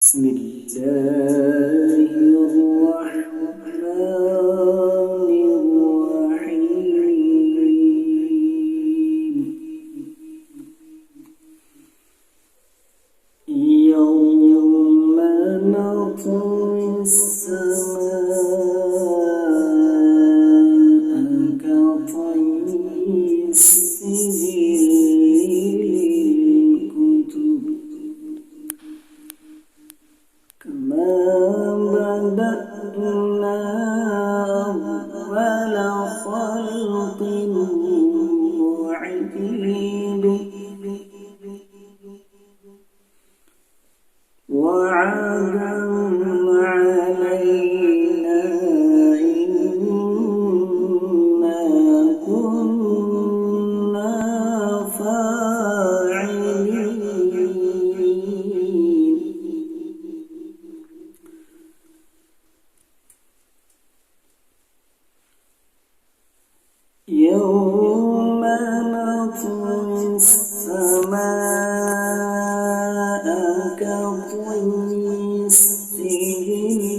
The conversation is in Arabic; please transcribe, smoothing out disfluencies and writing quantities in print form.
بسم الله الرحمن الرحيم. يوم نطوي السماء كطي السجل للكتب كما بدأنا أول خلق نعيده وعدا علينا إنا كنا فاعلين. يوم نطوي السماء كطي السجل